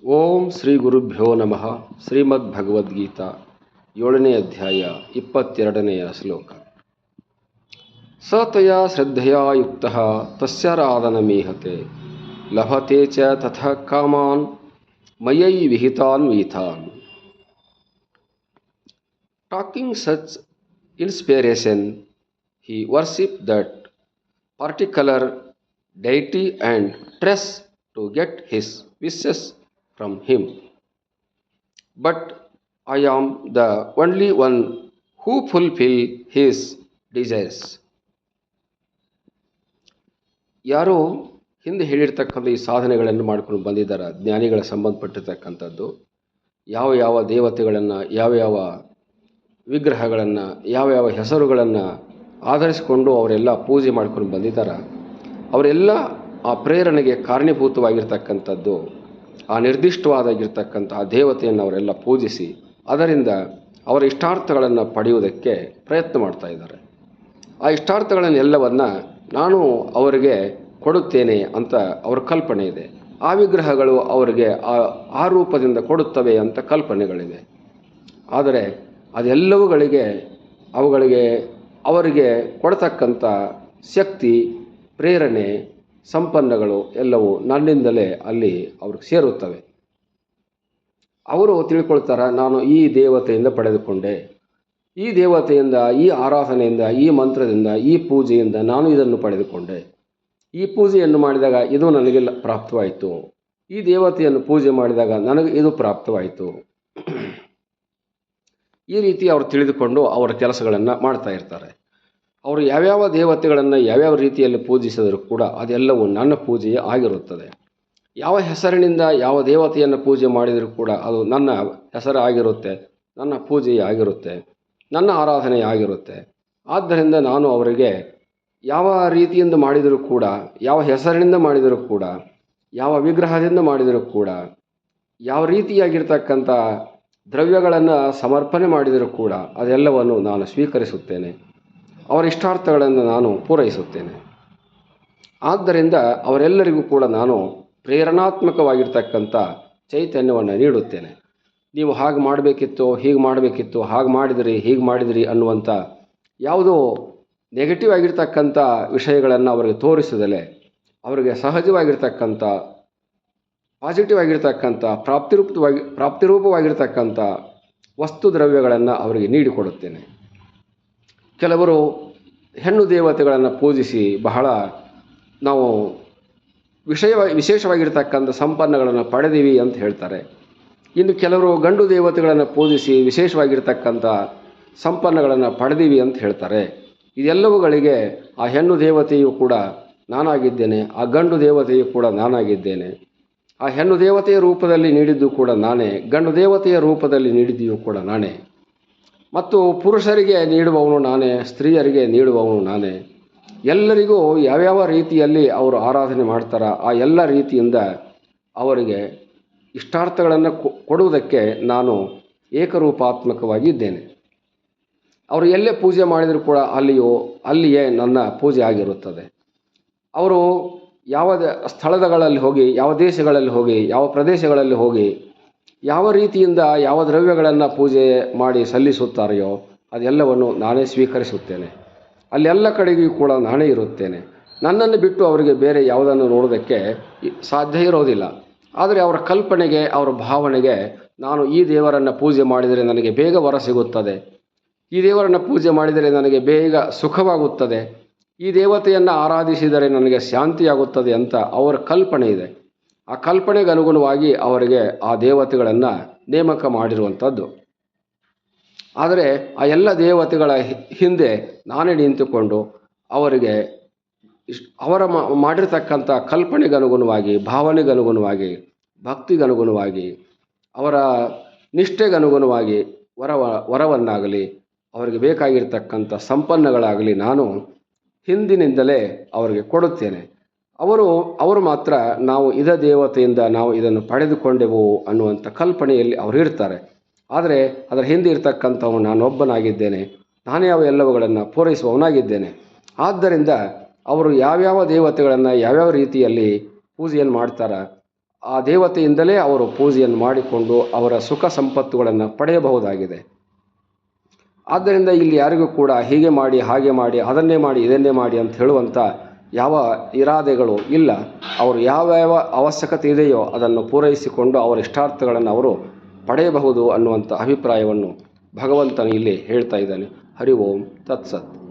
ಓಂ ಶ್ರೀ ಗುರುಭ್ಯೋ ನಮಃ. ಶ್ರೀಮದ್ ಭಗವದ್ಗೀತಾ 7ನೇ ಅಧ್ಯಾಯ 22ನೆಯ ಶ್ಲೋಕ. ಸತಯ ಶ್ರದ್ಧೆಯ ಯುಕ್ತಃ ತಸ್ಯಾರಾಧನಮೀಹತೆ ಲಭತೆ ಚ ತತಃ ಕಾಮಾನ್ ಮಯೈ ವಿಹಿತಾನ್ ವೀಥಾನ್. Talking such inspiration, he worshipped that particular deity and tries to get his wishes from him. But I am the only one who fulfill his desires. ಯಾರೋ ಹಿಂದೆ ಹೇಳಿರ್ತಕ್ಕಂಥ ಈ ಸಾಧನೆಗಳನ್ನು ಮಾಡ್ಕೊಂಡು ಬಂದಿದ್ದಾರೆ ಜ್ಞಾನಿಗಳ ಸಂಬಂಧಪಟ್ಟಿರ್ತಕ್ಕಂಥದ್ದು. ಯಾವ ಯಾವ ದೇವತೆಗಳನ್ನು, ಯಾವ ವಿಗ್ರಹಗಳನ್ನು, ಯಾವ ಹೆಸರುಗಳನ್ನು ಆಧರಿಸಿಕೊಂಡು ಅವರೆಲ್ಲ ಪೂಜೆ ಮಾಡ್ಕೊಂಡು ಬಂದಿದ್ದಾರೆ. ಅವರೆಲ್ಲ ಆ ಪ್ರೇರಣೆಗೆ ಕಾರಣೀಭೂತವಾಗಿರ್ತಕ್ಕಂಥದ್ದು ಆ ನಿರ್ದಿಷ್ಟವಾಗಿರ್ತಕ್ಕಂಥ ದೇವತೆಯನ್ನು ಅವರೆಲ್ಲ ಪೂಜಿಸಿ ಅದರಿಂದ ಅವರ ಇಷ್ಟಾರ್ಥಗಳನ್ನು ಪಡೆಯುವುದಕ್ಕೆ ಪ್ರಯತ್ನ ಮಾಡ್ತಾ ಇದ್ದಾರೆ. ಆ ಇಷ್ಟಾರ್ಥಗಳನ್ನೆಲ್ಲವನ್ನು ನಾನು ಅವರಿಗೆ ಕೊಡುತ್ತೇನೆ ಅಂತ ಅವರ ಕಲ್ಪನೆ ಇದೆ. ಆ ವಿಗ್ರಹಗಳು ಅವರಿಗೆ ಆ ರೂಪದಿಂದ ಕೊಡುತ್ತವೆ ಅಂತ ಕಲ್ಪನೆಗಳಿದೆ. ಆದರೆ ಅದೆಲ್ಲವುಗಳಿಗೆ ಅವರಿಗೆ ಕೊಡತಕ್ಕಂಥ ಶಕ್ತಿ, ಪ್ರೇರಣೆ, ಸಂಪನ್ನಗಳು ಎಲ್ಲವೂ ನನ್ನಿಂದಲೇ ಅಲ್ಲಿ ಅವ್ರಿಗೆ ಸೇರುತ್ತವೆ. ಅವರು ತಿಳ್ಕೊಳ್ತಾರೆ, ನಾನು ಈ ದೇವತೆಯಿಂದ ಪಡೆದುಕೊಂಡೆ, ಈ ದೇವತೆಯಿಂದ, ಈ ಆರಾಧನೆಯಿಂದ, ಈ ಮಂತ್ರದಿಂದ, ಈ ಪೂಜೆಯಿಂದ ನಾನು ಇದನ್ನು ಪಡೆದುಕೊಂಡೆ, ಈ ಪೂಜೆಯನ್ನು ಮಾಡಿದಾಗ ಇದು ನನಗೆ ಪ್ರಾಪ್ತವಾಯಿತು, ಈ ದೇವತೆಯನ್ನು ಪೂಜೆ ಮಾಡಿದಾಗ ನನಗೆ ಇದು ಪ್ರಾಪ್ತವಾಯಿತು. ಈ ರೀತಿ ಅವರು ತಿಳಿದುಕೊಂಡು ಅವರ ಕೆಲಸಗಳನ್ನು ಮಾಡ್ತಾ ಇರ್ತಾರೆ. ಅವರು ಯಾವ್ಯಾವ ದೇವತೆಗಳನ್ನು ಯಾವ್ಯಾವ ರೀತಿಯಲ್ಲಿ ಪೂಜಿಸಿದರೂ ಕೂಡ ಅದೆಲ್ಲವೂ ನನ್ನ ಪೂಜೆಯೇ ಆಗಿರುತ್ತದೆ. ಯಾವ ಹೆಸರಿನಿಂದ ಯಾವ ದೇವತೆಯನ್ನು ಪೂಜೆ ಮಾಡಿದರೂ ಕೂಡ ಅದು ನನ್ನ ಹೆಸರು ಆಗಿರುತ್ತೆ, ನನ್ನ ಪೂಜೆಯೇ ಆಗಿರುತ್ತೆ, ನನ್ನ ಆರಾಧನೆ ಆಗಿರುತ್ತೆ. ಆದ್ದರಿಂದ ನಾನು ಅವರಿಗೆ ಯಾವ ರೀತಿಯಿಂದ ಮಾಡಿದರೂ ಕೂಡ, ಯಾವ ಹೆಸರಿನಿಂದ ಮಾಡಿದರೂ ಕೂಡ, ಯಾವ ವಿಗ್ರಹದಿಂದ ಮಾಡಿದರೂ ಕೂಡ, ಯಾವ ರೀತಿಯಾಗಿರ್ತಕ್ಕಂಥ ದ್ರವ್ಯಗಳನ್ನು ಸಮರ್ಪಣೆ ಮಾಡಿದರೂ ಕೂಡ ಅದೆಲ್ಲವನ್ನು ನಾನು ಸ್ವೀಕರಿಸುತ್ತೇನೆ. ಅವರ ಇಷ್ಟಾರ್ಥಗಳನ್ನು ನಾನು ಪೂರೈಸುತ್ತೇನೆ. ಆದ್ದರಿಂದ ಅವರೆಲ್ಲರಿಗೂ ಕೂಡ ನಾನು ಪ್ರೇರಣಾತ್ಮಕವಾಗಿರ್ತಕ್ಕಂಥ ಚೈತನ್ಯವನ್ನು ನೀಡುತ್ತೇನೆ. ನೀವು ಹಾಗೆ ಮಾಡಬೇಕಿತ್ತು, ಹೀಗೆ ಮಾಡಬೇಕಿತ್ತು, ಹಾಗೆ ಮಾಡಿದಿರಿ, ಹೀಗೆ ಮಾಡಿದಿರಿ ಅನ್ನುವಂಥ ಯಾವುದೋ ನೆಗೆಟಿವ್ ಆಗಿರ್ತಕ್ಕಂಥ ವಿಷಯಗಳನ್ನು ಅವರಿಗೆ ತೋರಿಸದಲೇ ಅವರಿಗೆ ಸಹಜವಾಗಿರ್ತಕ್ಕಂಥ ಪಾಸಿಟಿವ್ ಆಗಿರ್ತಕ್ಕಂಥ ಪ್ರಾಪ್ತಿರೂಪವಾಗಿರ್ತಕ್ಕಂಥ ವಸ್ತು ದ್ರವ್ಯಗಳನ್ನು ಅವರಿಗೆ ನೀಡಿಕೊಡುತ್ತೇನೆ. ಕೆಲವರು ಹೆಣ್ಣು ದೇವತೆಗಳನ್ನು ಪೂಜಿಸಿ ಬಹಳ ನಾವು ವಿಶೇಷವಾಗಿರ್ತಕ್ಕಂಥ ಸಂಪನ್ನಗಳನ್ನು ಪಡೆದೀವಿ ಅಂತ ಹೇಳ್ತಾರೆ. ಇನ್ನು ಕೆಲವರು ಗಂಡು ದೇವತೆಗಳನ್ನು ಪೂಜಿಸಿ ವಿಶೇಷವಾಗಿರ್ತಕ್ಕಂಥ ಸಂಪನ್ನಗಳನ್ನು ಪಡೆದೀವಿ ಅಂತ ಹೇಳ್ತಾರೆ. ಇದೆಲ್ಲವುಗಳಿಗೆ ಆ ಹೆಣ್ಣು ದೇವತೆಯು ಕೂಡ ನಾನಾಗಿದ್ದೇನೆ, ಆ ಗಂಡು ದೇವತೆಯು ಕೂಡ ನಾನಾಗಿದ್ದೇನೆ. ಆ ಹೆಣ್ಣು ದೇವತೆಯ ರೂಪದಲ್ಲಿ ನೀಡಿದ್ದು ಕೂಡ ನಾನೇ, ಗಂಡು ದೇವತೆಯ ರೂಪದಲ್ಲಿ ನೀಡಿದ್ದೆಯೂ ಕೂಡ ನಾನೇ. ಮತ್ತು ಪುರುಷರಿಗೆ ನೀಡುವವನು ನಾನೇ, ಸ್ತ್ರೀಯರಿಗೆ ನೀಡುವವನು ನಾನೇ. ಎಲ್ಲರಿಗೂ ಯಾವ್ಯಾವ ರೀತಿಯಲ್ಲಿ ಅವರು ಆರಾಧನೆ ಮಾಡ್ತಾರೋ ಆ ಎಲ್ಲ ರೀತಿಯಿಂದ ಅವರಿಗೆ ಇಷ್ಟಾರ್ಥಗಳನ್ನು ಕೊಡುವುದಕ್ಕೆ ನಾನು ಏಕರೂಪಾತ್ಮಕವಾಗಿದ್ದೇನೆ. ಅವರು ಎಲ್ಲೇ ಪೂಜೆ ಮಾಡಿದರೂ ಕೂಡ ಅಲ್ಲಿಯೇ ನನ್ನ ಪೂಜೆ ಆಗಿರುತ್ತದೆ. ಅವರು ಯಾವ ಸ್ಥಳಗಳಲ್ಲಿ ಹೋಗಿ, ಯಾವ ದೇಶಗಳಲ್ಲಿ ಹೋಗಿ, ಯಾವ ಪ್ರದೇಶಗಳಲ್ಲಿ ಹೋಗಿ, ಯಾವ ರೀತಿಯಿಂದ ಯಾವ ದ್ರವ್ಯಗಳನ್ನು ಪೂಜೆ ಮಾಡಿ ಸಲ್ಲಿಸುತ್ತಾರೆಯೋ ಅದೆಲ್ಲವನ್ನು ನಾನೇ ಸ್ವೀಕರಿಸುತ್ತೇನೆ. ಅಲ್ಲೆಲ್ಲ ಕಡೆಗೂ ಕೂಡ ನಾನೇ ಇರುತ್ತೇನೆ. ನನ್ನನ್ನು ಬಿಟ್ಟು ಅವರಿಗೆ ಬೇರೆ ಯಾವುದನ್ನು ನೋಡೋದಕ್ಕೆ ಸಾಧ್ಯ ಇರೋದಿಲ್ಲ. ಆದರೆ ಅವರ ಕಲ್ಪನೆಗೆ, ಅವರ ಭಾವನೆಗೆ ನಾನು ಈ ದೇವರನ್ನು ಪೂಜೆ ಮಾಡಿದರೆ ನನಗೆ ಬೇಗ ವರ ಸಿಗುತ್ತದೆ, ಈ ದೇವರನ್ನು ಪೂಜೆ ಮಾಡಿದರೆ ನನಗೆ ಬೇಗ ಸುಖವಾಗುತ್ತದೆ, ಈ ದೇವತೆಯನ್ನು ಆರಾಧಿಸಿದರೆ ನನಗೆ ಶಾಂತಿಯಾಗುತ್ತದೆ ಅಂತ ಅವರ ಕಲ್ಪನೆ ಇದೆ. ಆ ಕಲ್ಪನೆಗೆ ಅನುಗುಣವಾಗಿ ಅವರಿಗೆ ಆ ದೇವತೆಗಳನ್ನು ನೇಮಕ ಮಾಡಿರುವಂಥದ್ದು. ಆದರೆ ಆ ಎಲ್ಲ ದೇವತೆಗಳ ಹಿಂದೆ ನಾನೇ ನಿಂತುಕೊಂಡು ಅವರಿಗೆ ಅವರ ಮಾಡಿರ್ತಕ್ಕಂಥ ಕಲ್ಪನೆಗನುಗುಣವಾಗಿ, ಭಾವನೆಗನುಗುಣವಾಗಿ, ಭಕ್ತಿಗನುಗುಣವಾಗಿ, ಅವರ ನಿಷ್ಠೆಗನುಗುಣವಾಗಿ ವರವನ್ನಾಗಲಿ, ಅವರಿಗೆ ಬೇಕಾಗಿರ್ತಕ್ಕಂಥ ಸಂಪನ್ನಗಳಾಗಲಿ ನಾನು ಹಿಂದಿನಿಂದಲೇ ಅವರಿಗೆ ಕೊಡುತ್ತೇನೆ. ಅವರು ಮಾತ್ರ ನಾವು ಇದ ದೇವತೆಯಿಂದ ನಾವು ಇದನ್ನು ಪಡೆದುಕೊಂಡೆವು ಅನ್ನುವಂಥ ಕಲ್ಪನೆಯಲ್ಲಿ ಅವರು ಇರ್ತಾರೆ. ಆದರೆ ಅದರ ಹಿಂದೆ ಇರ್ತಕ್ಕಂಥವನು ನಾನೊಬ್ಬನಾಗಿದ್ದೇನೆ, ನಾನೇ ಎಲ್ಲವುಗಳನ್ನು ಪೂರೈಸುವವನಾಗಿದ್ದೇನೆ. ಆದ್ದರಿಂದ ಅವರು ಯಾವ್ಯಾವ ದೇವತೆಗಳನ್ನು ಯಾವ್ಯಾವ ರೀತಿಯಲ್ಲಿ ಪೂಜೆಯನ್ನು ಮಾಡ್ತಾರೆ ಆ ದೇವತೆಯಿಂದಲೇ ಅವರು ಪೂಜೆಯನ್ನು ಮಾಡಿಕೊಂಡು ಅವರ ಸುಖ ಸಂಪತ್ತುಗಳನ್ನು ಪಡೆಯಬಹುದಾಗಿದೆ. ಆದ್ದರಿಂದ ಇಲ್ಲಿ ಯಾರಿಗೂ ಕೂಡ ಹೀಗೆ ಮಾಡಿ ಹಾಗೆ ಮಾಡಿ ಅದನ್ನೇ ಮಾಡಿ ಇದನ್ನೇ ಮಾಡಿ ಅಂತ ಹೇಳುವಂಥ ಯಾವ ಇರಾದೆಗಳು ಇಲ್ಲ. ಅವರು ಯಾವ್ಯಾವ ಅವಶ್ಯಕತೆ ಇದೆಯೋ ಅದನ್ನು ಪೂರೈಸಿಕೊಂಡು ಅವರ ಇಷ್ಟಾರ್ಥಗಳನ್ನು ಅವರು ಪಡೆಯಬಹುದು ಅನ್ನುವಂಥ ಅಭಿಪ್ರಾಯವನ್ನು ಭಗವಂತನು ಇಲ್ಲಿ ಹೇಳ್ತಾ ಇದ್ದಾನೆ. ಹರಿ ಓಂ ತತ್ಸತ್.